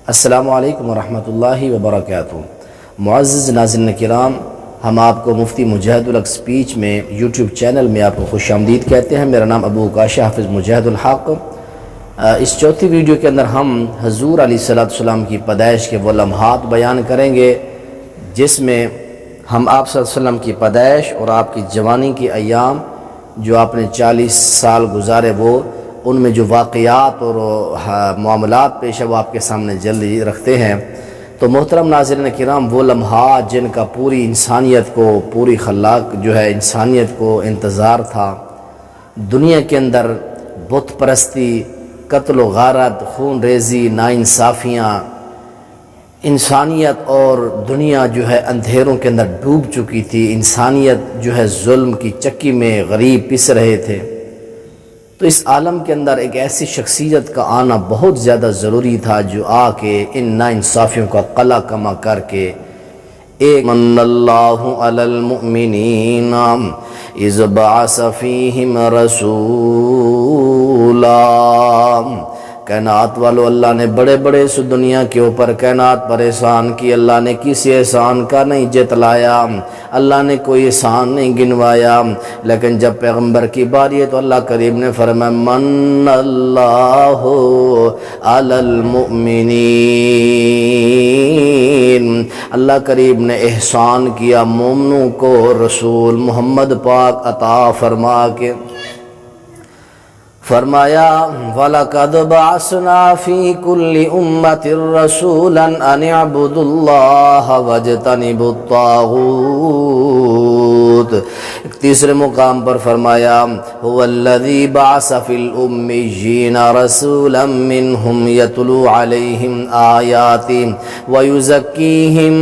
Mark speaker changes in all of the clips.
Speaker 1: السلام علیکم ورحمۃ اللہ وبرکاتہ۔ معزز ناظرین کرام، ہم آپ کو مفتی مجاہد الحق سپیچ میں یوٹیوب چینل میں آپ کو خوش آمدید کہتے ہیں۔ میرا نام ابو کاشا حافظ مجاہد الحق۔ اس چوتھی ویڈیو کے اندر ہم حضور علیہ السلام کی پیدائش کے وہ لمحات بیان کریں گے جس میں ہم آپ صلی اللہ علیہ وسلم کی پیدائش اور آپ کی جوانی کی ایام جو آپ نے 40 سال گزارے وہ ان میں جو واقعات اور معاملات پیش ہے وہ آپ کے سامنے جلدی رکھتے ہیں۔ تو محترم ناظرین کرام، وہ لمحات جن کا پوری انسانیت کو، پوری خلاق جو ہے انسانیت کو انتظار تھا، دنیا کے اندر بت پرستی، قتل و غارت، خون ریزی، ناانصافیاں، انسانیت اور دنیا جو ہے اندھیروں کے اندر ڈوب چکی تھی، انسانیت جو ہے ظلم کی چکی میں غریب پس رہے تھے۔ تو اس عالم کے اندر ایک ایسی شخصیت کا آنا بہت زیادہ ضروری تھا جو آ کے ان ناانصافیوں کا قلع کما کر کے ایک من اللہ علی المؤمنین اذ بعث فیہم رسولا، کائنات والو اللہ نے بڑے بڑے اس دنیا کے اوپر کائنات پر احسان کی، اللہ نے کسی احسان کا نہیں جتلایا، اللہ نے کوئی احسان نہیں گنوایا، لیکن جب پیغمبر کی باری ہے تو اللہ کریم نے فرمایا من اللہ علی المؤمنین، اللہ کریم نے احسان کیا مومنوں کو رسول محمد پاک عطا فرما کے فرمایا وَلَقَدْ بَعَثْنَا فِي كُلِّ أُمَّةٍ رَسُولًا أَنِ اعْبُدُوا اللَّهَ وَاجْتَنِبُوا الطَّاغُوتَ۔ ایک تیسرے مقام پر فرمایا هُوَ الَّذِي بَعَثَ فِي الْأُمِّيِّينَ رَسُولًا مِّنْهُمْ يَتْلُو عَلَيْهِمْ آيَاتِهِ وَيُزَكِّيهِمْ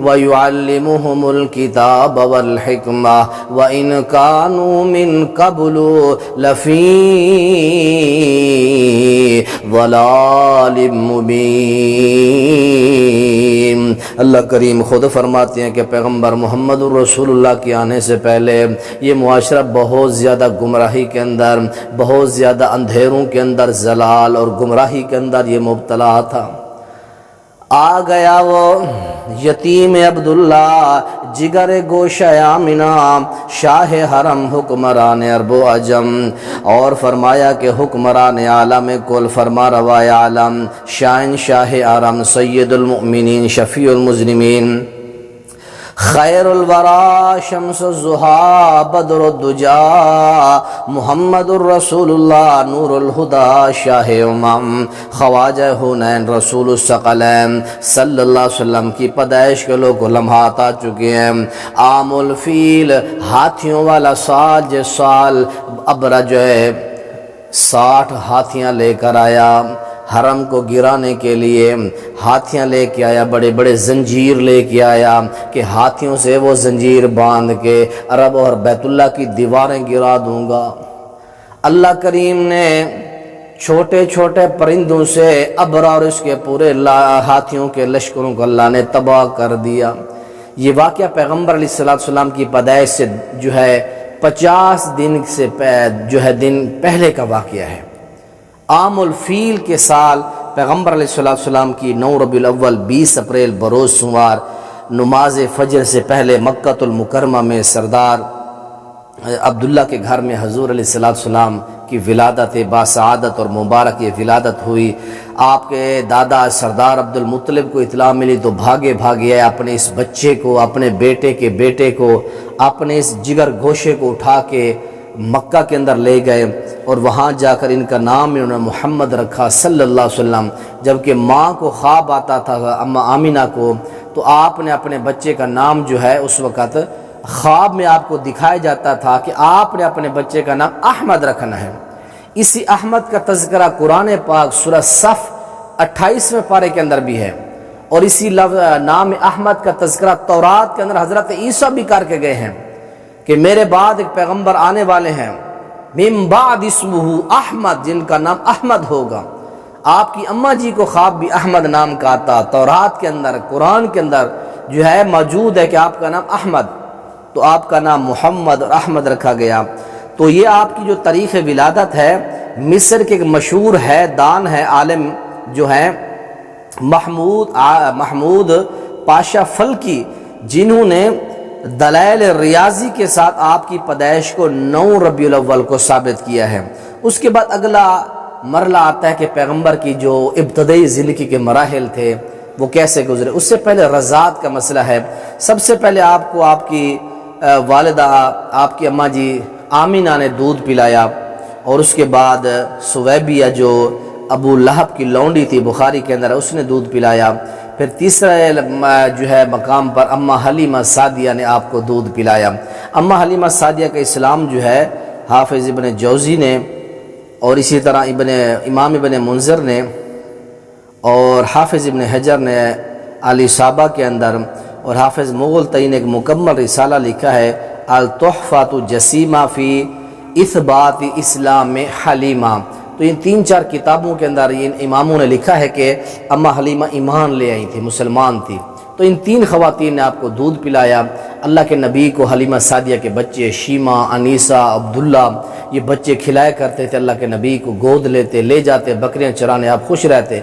Speaker 1: وَيُعَلِّمُهُمُ الْكِتَابَ وَالْحِكْمَةَ وَإِنْ كَانُوا مِنْ قَبْلُ لَفِي ضلال مبین۔ اللہ کریم خود فرماتے ہیں کہ پیغمبر محمد الرسول اللہ کے آنے سے پہلے یہ معاشرہ بہت زیادہ گمراہی کے اندر، بہت زیادہ اندھیروں کے اندر، ضلال اور گمراہی کے اندر یہ مبتلا تھا۔ آ گیا وہ یتیم عبداللہ، جگر گوشہ آمنہ، شاہ حرم، حکمران عرب و عجم، اور فرمایا کہ حکمران عالم کل، فرما روائے عالم، شاہن شاہ حرم، سید المؤمنین، شفیع المذنبین، خیر الورا، شمس الضحیٰ، بدر الدجا، محمد الرسول اللہ، نور الہدا، شاہ امم، خواجہ حنین، رسول الثقلین، صلی اللہ علیہ وسلم کی پیدائش کے لوگ لمحات آ چکے ہیں۔ عام الفیل، ہاتھیوں والا سال، جس سال ابرہ جو ہے 60 ہاتھیاں لے کر آیا حرم کو گرانے کے لیے، ہاتھیاں لے کے آیا، بڑے بڑے زنجیر لے کے آیا کہ ہاتھیوں سے وہ زنجیر باندھ کے عرب اور بیت اللہ کی دیواریں گرا دوں گا۔ اللہ کریم نے چھوٹے چھوٹے پرندوں سے ابرا اور اس کے پورے ہاتھیوں کے لشکروں کو اللہ نے تباہ کر دیا۔ یہ واقعہ پیغمبر علیہ السلام کی پیدائش سے جو ہے 50 دن سے جو ہے دن پہلے کا واقعہ ہے۔ عام الفیل کے سال پیغمبر علیہ السلام کی 9 ربیع الاول 20 اپریل بروز سوار نماز فجر سے پہلے مکہ المکرمہ میں سردار عبداللہ کے گھر میں حضور علیہ السلام کی ولادت باسعادت اور مبارک یہ ولادت ہوئی۔ آپ کے دادا سردار عبد المطلب کو اطلاع ملی تو بھاگے بھاگے اپنے اس بچے کو، اپنے بیٹے کے بیٹے کو، اپنے اس جگر گوشے کو اٹھا کے مکہ کے اندر لے گئے اور وہاں جا کر ان کا نام انہوں نے محمد رکھا صلی اللہ علیہ وسلم۔ جبکہ ماں کو خواب آتا تھا اما آمینہ کو، تو آپ نے اپنے بچے کا نام جو ہے اس وقت خواب میں آپ کو دکھایا جاتا تھا کہ آپ نے اپنے بچے کا نام احمد رکھنا ہے۔ اسی احمد کا تذکرہ قرآن پاک سورہ صف 28ویں پارے کے اندر بھی ہے، اور اسی نام احمد کا تذکرہ تورات کے اندر حضرت عیسیٰ بھی کر کے گئے ہیں کہ میرے بعد ایک پیغمبر آنے والے ہیں من بعد اسمہ احمد، جن کا نام احمد ہوگا۔ آپ کی اماں جی کو خواب بھی احمد نام کا آتا، تورات کے اندر، قرآن کے اندر جو ہے موجود ہے کہ آپ کا نام احمد، تو آپ کا نام محمد اور احمد رکھا گیا۔ تو یہ آپ کی جو تاریخ ولادت ہے، مصر کے ایک مشہور ہے دان ہے عالم جو ہے محمود پاشا فلکی، جنہوں نے دلائل ریاضی کے ساتھ آپ کی پیدائش کو 9 ربیع الاول کو ثابت کیا ہے۔ اس کے بعد اگلا مرحلہ آتا ہے کہ پیغمبر کی جو ابتدائی زندگی کے مراحل تھے وہ کیسے گزرے۔ اس سے پہلے رضاعت کا مسئلہ ہے۔ سب سے پہلے آپ کو آپ کی والدہ، آپ کی اماں جی آمینہ نے دودھ پلایا، اور اس کے بعد سویبیہ جو ابو لہب کی لونڈی تھی، بخاری کے اندر اس نے دودھ پلایا۔ پھر تیسرے جو ہے مقام پر اماں حلیمہ سعدیہ نے آپ کو دودھ پلایا۔ اماں حلیمہ سعدیہ کا اسلام جو ہے حافظ ابن جوزی نے، اور اسی طرح امام ابن منذر نے اور حافظ ابن حجر نے علی صحابہ کے اندر، اور حافظ مغلطی نے ایک مکمل رسالہ لکھا ہے التحفۃ الجسیمہ فی اثبات اسلام حلیمہ۔ تو ان 3-4 کتابوں کے اندر ان اماموں نے لکھا ہے کہ اماں حلیمہ ایمان لے آئی تھی، مسلمان تھی۔ تو ان 3 خواتین نے آپ کو دودھ پلایا۔ اللہ کے نبی کو حلیمہ سعدیہ کے بچے شیمہ، انیسہ، عبداللہ، یہ بچے کھلایا کرتے تھے، اللہ کے نبی کو گود لیتے، لے جاتے، بکریاں چرانے، آپ خوش رہتے۔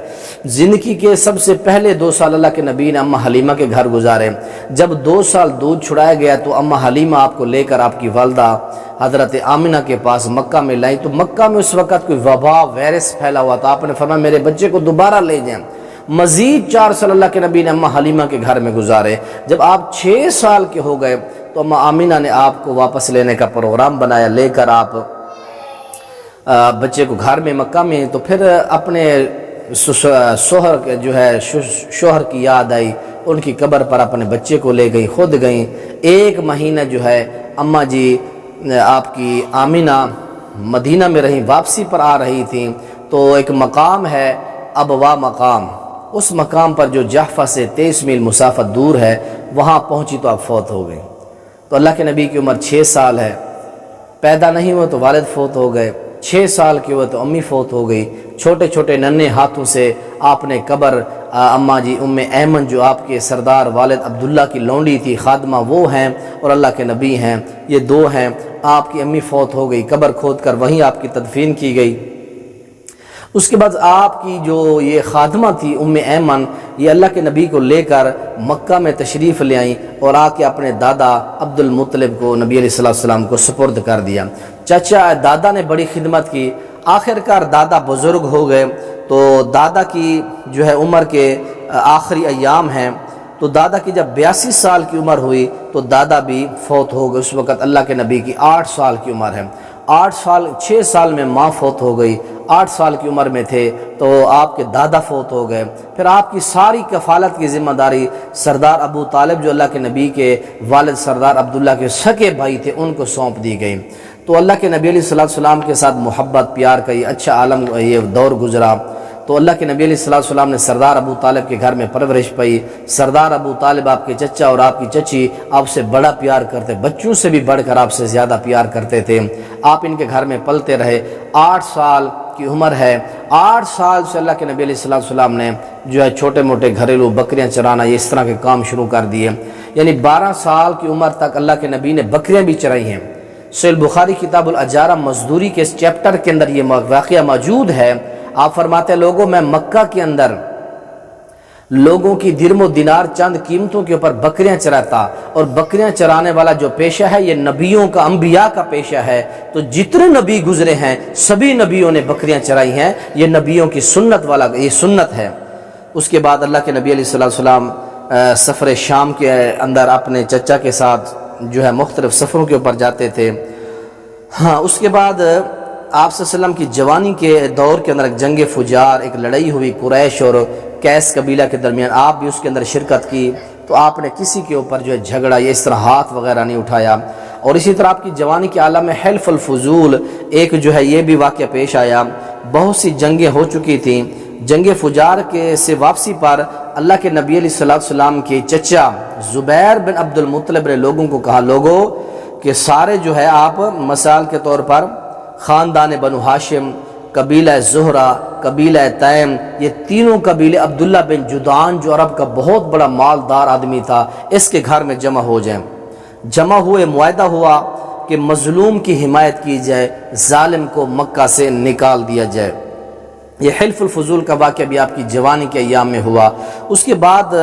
Speaker 1: زندگی کے سب سے پہلے 2 سال اللہ کے نبی نے اماں حلیمہ کے گھر گزارے۔ جب 2 سال دودھ چھڑایا گیا تو اماں حلیمہ آپ کو لے کر آپ کی والدہ حضرت آمنہ کے پاس مکہ میں لائیں۔ تو مکہ میں اس وقت کوئی وبا وائرس پھیلا ہوا تھا، آپ نے فرمایا میرے بچے کو دوبارہ لے جائیں۔ مزید 4 سال اللہ کے نبی نے اماں حلیمہ کے گھر میں گزارے۔ جب آپ 6 سال کے ہو گئے تو اماں آمنہ نے آپ کو واپس لینے کا پروگرام بنایا، لے کر آپ بچے کو گھر میں مکہ میں۔ تو پھر اپنے شوہر جو ہے شوہر کی یاد آئی، ان کی قبر پر اپنے بچے کو لے گئی، خود گئیں۔ 1 مہینہ جو ہے اماں جی آپ کی آمنہ مدینہ میں رہیں، واپسی پر آ رہی تھیں تو ایک مقام ہے ابوا مقام، اس مقام پر جو جحفہ سے 23 میل مسافت دور ہے، وہاں پہنچی تو آپ فوت ہو گئے۔ تو اللہ کے نبی کی عمر 6 سال ہے، پیدا نہیں ہوئے تو والد فوت ہو گئے، 6 سال کے ہوئے تو امی فوت ہو گئی۔ چھوٹے چھوٹے ننھے ہاتھوں سے آپ نے قبر اماں جی ایمن جو آپ کے سردار والد عبداللہ کی لونڈی تھی، خادمہ وہ ہیں اور اللہ کے نبی ہیں، یہ 2 ہیں۔ آپ کی امی فوت ہو گئی، قبر کھود کر وہیں آپ کی تدفین کی گئی۔ اس کے بعد آپ کی جو یہ خادمہ تھی ایمن، یہ اللہ کے نبی کو لے کر مکہ میں تشریف لے آئیں اور آ کے اپنے دادا عبد المطلب کو نبی علیہ السلام کو سپرد کر دیا۔ چچا دادا نے بڑی خدمت کی، آخر کار دادا بزرگ ہو گئے، تو دادا کی جو ہے عمر کے آخری ایام ہیں، تو دادا کی جب 82 سال کی عمر ہوئی تو دادا بھی فوت ہو گئے۔ اس وقت اللہ کے نبی کی 8 سال کی عمر ہے، 6 سال میں ماں فوت ہو گئی، 8 سال کی عمر میں تھے تو آپ کے دادا فوت ہو گئے۔ پھر آپ کی ساری کفالت کی ذمہ داری سردار ابو طالب جو اللہ کے نبی کے والد سردار عبداللہ کے سگے بھائی تھے ان کو سونپ دی گئی۔ تو اللہ کے نبی علیہ السلام کے ساتھ محبت پیار کا یہ اچھا عالم یہ دور گزرا۔ تو اللہ کے نبی علیہ السلام نے سردار ابو طالب کے گھر میں پرورش پائی۔ سردار ابو طالب آپ کے چچا اور آپ کی چچی آپ سے بڑا پیار کرتے، بچوں سے بھی بڑھ کر آپ سے زیادہ پیار کرتے تھے۔ آپ ان کے گھر میں پلتے رہے، 8 سال کی عمر ہے، 8 سال سے اللہ کے نبی علیہ السلام نے جو ہے چھوٹے موٹے گھریلو بکریاں چرانا یہ اس طرح کے کام شروع کر دیے۔ یعنی 12 سال کی عمر تک اللہ کے نبی نے بکریاں بھی چرائی ہیں۔ صحیح بخاری کتاب الاجارہ مزدوری کے اس چیپٹر کے اندر یہ واقعہ موجود ہے۔ آپ فرماتے ہیں لوگوں میں مکہ کے اندر لوگوں کی درم و دینار چند قیمتوں کے اوپر بکریاں چراتا، اور بکریاں چرانے والا جو پیشہ ہے یہ نبیوں کا، انبیاء کا پیشہ ہے۔ تو جتنے نبی گزرے ہیں سبھی نبیوں نے بکریاں چرائی ہیں، یہ نبیوں کی سنت والا یہ سنت ہے۔ اس کے بعد اللہ کے نبی علیہ السلام سفر شام کے اندر اپنے چچا کے ساتھ جو ہے مختلف سفروں کے اوپر جاتے تھے۔ ہاں، اس کے بعد آپ صلی اللہ علیہ وسلم کی جوانی کے دور کے اندر ایک جنگ فجار، ایک لڑائی ہوئی قریش اور قیس قبیلہ کے درمیان، آپ بھی اس کے اندر شرکت کی۔ تو آپ نے کسی کے اوپر جو ہے جھگڑا یا اس طرح ہاتھ وغیرہ نہیں اٹھایا۔ اور اسی طرح آپ کی جوانی کے عالم میں حلف الفضول ایک جو ہے یہ بھی واقعہ پیش آیا۔ بہت سی جنگیں ہو چکی تھیں۔ جنگ فجار کے سے واپسی پر اللہ کے نبی علیہ السلام کے چچا زبیر بن عبد المطلب نے لوگوں کو کہا، لوگوں کہ سارے جو ہے آپ مثال کے طور پر خاندان بنو ہاشم، قبیلہ زہرہ، قبیلہ تیم، یہ تینوں قبیلے عبداللہ بن جدعان جو عرب کا بہت بڑا مالدار آدمی تھا اس کے گھر میں جمع ہو جائیں۔ جمع ہوئے، معاہدہ ہوا کہ مظلوم کی حمایت کی جائے، ظالم کو مکہ سے نکال دیا جائے۔ یہ حلف الفضول کا واقعہ بھی آپ کی جوانی کے ایام میں ہوا۔ اس کے بعد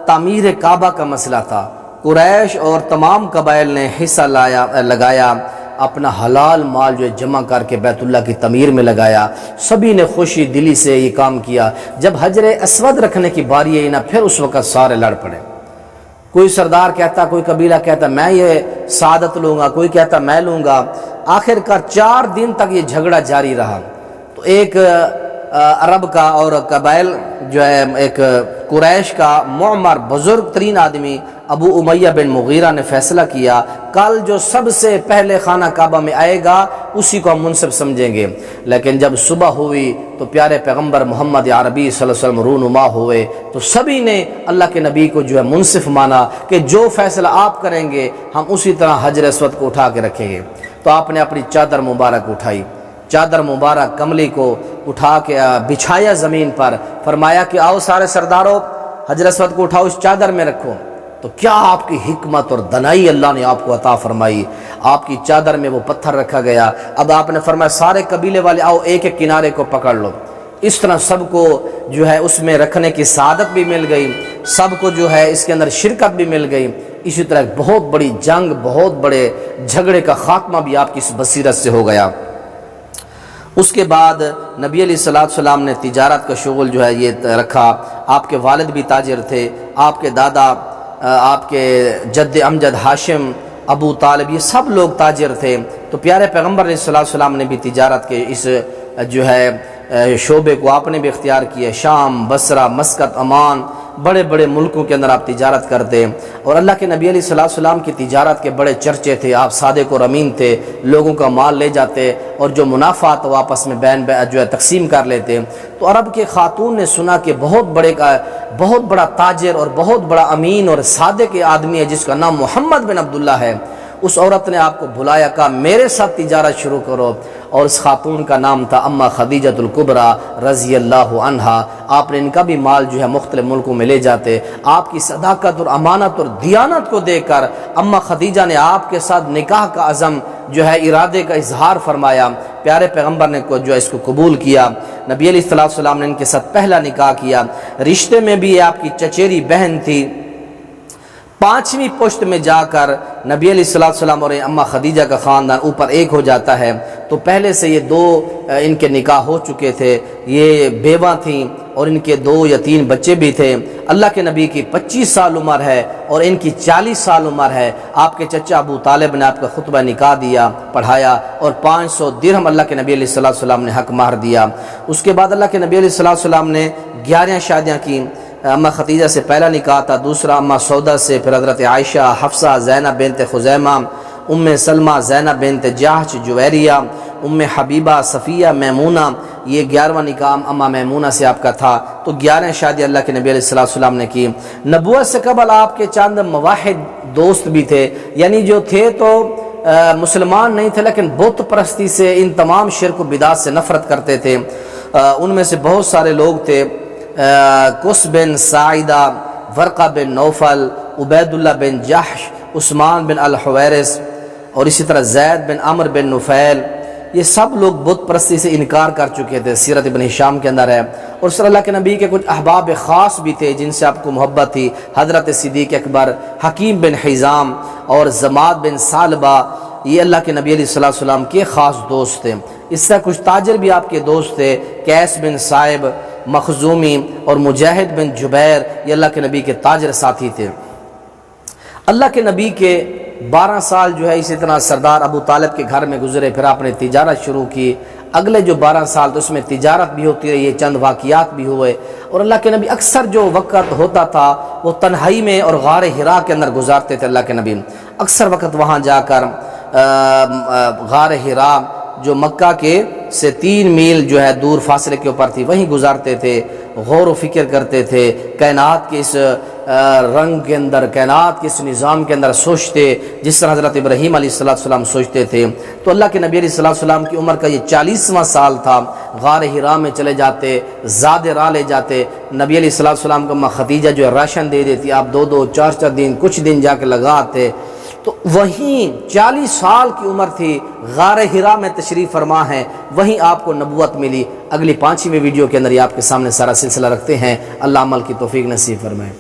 Speaker 1: تعمیر کعبہ کا مسئلہ تھا، قریش اور تمام قبائل نے حصہ لگایا، اپنا حلال مال جو جمع کر کے بیت اللہ کی تعمیر میں لگایا، سبھی نے خوشی دلی سے یہ کام کیا۔ جب حجر اسود رکھنے کی باری آئی نا، پھر اس وقت سارے لڑ پڑے، کوئی سردار کہتا، کوئی قبیلہ کہتا میں یہ سعادت لوں گا، کوئی کہتا میں لوں گا۔ آخر کار 4 دن تک یہ جھگڑا جاری رہا، تو ایک عرب کا اور قبائل جو ہے ایک قریش کا معمر بزرگ ترین آدمی ابو امیہ بن مغیرہ نے فیصلہ کیا، کل جو سب سے پہلے خانہ کعبہ میں آئے گا اسی کو ہم منصف سمجھیں گے۔ لیکن جب صبح ہوئی تو پیارے پیغمبر محمد عربی صلی اللہ علیہ وسلم رونما ہوئے، تو سبھی نے اللہ کے نبی کو جو ہے منصف مانا کہ جو فیصلہ آپ کریں گے ہم اسی طرح حجر اسود کو اٹھا کے رکھیں گے۔ تو آپ نے اپنی چادر مبارک اٹھائی، چادر مبارک کملی کو اٹھا کے بچھایا زمین پر، فرمایا کہ آؤ سارے سرداروں حجر اسود کو اٹھاؤ، اس چادر میں رکھو۔ تو کیا آپ کی حکمت اور دنائی اللہ نے آپ کو عطا فرمائی، آپ کی چادر میں وہ پتھر رکھا گیا۔ اب آپ نے فرمایا سارے قبیلے والے آؤ ایک ایک کنارے کو پکڑ لو۔ اس طرح سب کو جو ہے اس میں رکھنے کی سعادت بھی مل گئی، سب کو جو ہے اس کے اندر شرکت بھی مل گئی۔ اسی طرح بہت بڑی جنگ، بہت بڑے جھگڑے کا خاتمہ بھی آپ کی اس بصیرت سے ہو گیا۔ اس کے بعد نبی علیہ السلام نے تجارت کا شغل جو ہے یہ رکھا۔ آپ کے والد بھی تاجر تھے، آپ کے دادا، آپ کے جد امجد ہاشم، ابو طالب، یہ سب لوگ تاجر تھے۔ تو پیارے پیغمبر علیہ السلام نے بھی تجارت کے اس جو ہے شعبے کو آپ نے بھی اختیار کیا۔ شام، بصرہ، مسقط، عمان، بڑے بڑے ملکوں کے اندر آپ تجارت کرتے، اور اللہ کے نبی علیہ السلام کی تجارت کے بڑے چرچے تھے۔ آپ صادق اور امین تھے، لوگوں کا مال لے جاتے اور جو منافع تو آپس میں جو ہے تقسیم کر لیتے۔ تو عرب کے خاتون نے سنا کہ بہت بڑا تاجر اور بہت بڑا امین اور صادق آدمی ہے جس کا نام محمد بن عبداللہ ہے۔ اس عورت نے آپ کو بلایا، کہا میرے ساتھ تجارت شروع کرو، اور اس خاتون کا نام تھا اما خدیجۃ الکبریٰ رضی اللہ عنہا۔ آپ نے ان کا بھی مال جو ہے مختلف ملکوں میں لے جاتے۔ آپ کی صداقت اور امانت اور دیانت کو دیکھ کر اما خدیجہ نے آپ کے ساتھ نکاح کا عزم جو ہے ارادے کا اظہار فرمایا۔ پیارے پیغمبر نے جو ہے اس کو قبول کیا۔ نبی علیہ السلام نے ان کے ساتھ پہلا نکاح کیا۔ رشتے میں بھی آپ کی چچیری بہن تھی۔ 5ویں پشت میں جا کر نبی علیہ السلام اور اما خدیجہ کا خاندان اوپر ایک ہو جاتا ہے۔ تو پہلے سے یہ 2 ان کے نکاح ہو چکے تھے، یہ بیوہ تھیں اور ان کے 2 یا 3 بچے بھی تھے۔ اللہ کے نبی کی 25 سال عمر ہے اور ان کی 40 سال عمر ہے۔ آپ کے چچا ابو طالب نے آپ کا خطبہ نکاح دیا، پڑھایا، اور 500 درہم اللہ کے نبی علیہ السلام نے حق مہر دیا۔ اس کے بعد اللہ کے نبی علیہ السلام نے 11 شادیاں کی۔ اما خدیجہ سے پہلا نکاح تھا، دوسرا اما سودا سے، پھر حضرت عائشہ، حفصہ، زینب بنت خزیمہ، ام سلمہ، زینب بنت جحش، جویریہ، ام حبیبہ، صفیہ، میمونہ، یہ 11واں نکاح اما میمونہ سے آپ کا تھا۔ تو 11 شادی اللہ کے نبی علیہ السلام نے کی۔ نبوت سے قبل آپ کے چند مواحد دوست بھی تھے، یعنی جو تھے تو مسلمان نہیں تھے لیکن بت پرستی سے، ان تمام شرک و بدعت سے نفرت کرتے تھے۔ ان میں سے بہت سارے لوگ تھے، قس بن ساعدہ، ورقہ بن نوفل، عبید اللہ بن جحش، عثمان بن الحویرث، اور اسی طرح زید بن عمر بن نفیل، یہ سب لوگ بت پرستی سے انکار کر چکے تھے۔ سیرت ابن ہشام کے اندر ہے۔ اور صلی اللہ کے نبی کے کچھ احباب خاص بھی تھے جن سے آپ کو محبت تھی، حضرت صدیق اکبر، حکیم بن حزام اور زماد بن ثعلبہ، یہ اللہ کے نبی علیہ السلام کے خاص دوست تھے۔ اس سے کچھ تاجر بھی آپ کے دوست تھے، قیس بن صائب، مخزومی اور مجاہد بن جبیر، یہ اللہ کے نبی کے تاجر ساتھی تھے۔ اللہ کے نبی کے 12 سال جو ہے اسی طرح سردار ابو طالب کے گھر میں گزرے، پھر آپ نے تجارت شروع کی۔ اگلے جو 12 سال تو اس میں تجارت بھی ہوتی رہی، چند واقعات بھی ہوئے، اور اللہ کے نبی اکثر جو وقت ہوتا تھا وہ تنہائی میں اور غار حرا کے اندر گزارتے تھے۔ اللہ کے نبی اکثر وقت وہاں جا کر غار حرا جو مکہ کے سے 3 میل جو ہے دور فاصلے کے اوپر تھی، وہیں گزارتے تھے، غور و فکر کرتے تھے، کائنات کے اس رنگ کے اندر، کائنات کے اس نظام کے اندر سوچتے جس طرح حضرت ابراہیم علیہ السلام سوچتے تھے۔ تو اللہ کے نبی علیہ السلام کی عمر کا یہ 40واں سال تھا۔ غار حرا میں چلے جاتے، زاد راہ لے جاتے۔ نبی علیہ السلام کو اماں خدیجہ جو ہے راشن دے دیتی، آپ 2-2 4-4 دن کچھ دن جا کے لگا آتے۔ تو تو وہیں 40 سال کی عمر تھی، غار حرا میں تشریف فرما ہے، وہیں آپ کو نبوت ملی۔ اگلی 5ویں ویڈیو کے اندر یہ آپ کے سامنے سارا سلسلہ رکھتے ہیں۔ اللہ عمل کی توفیق نصیب فرمائے۔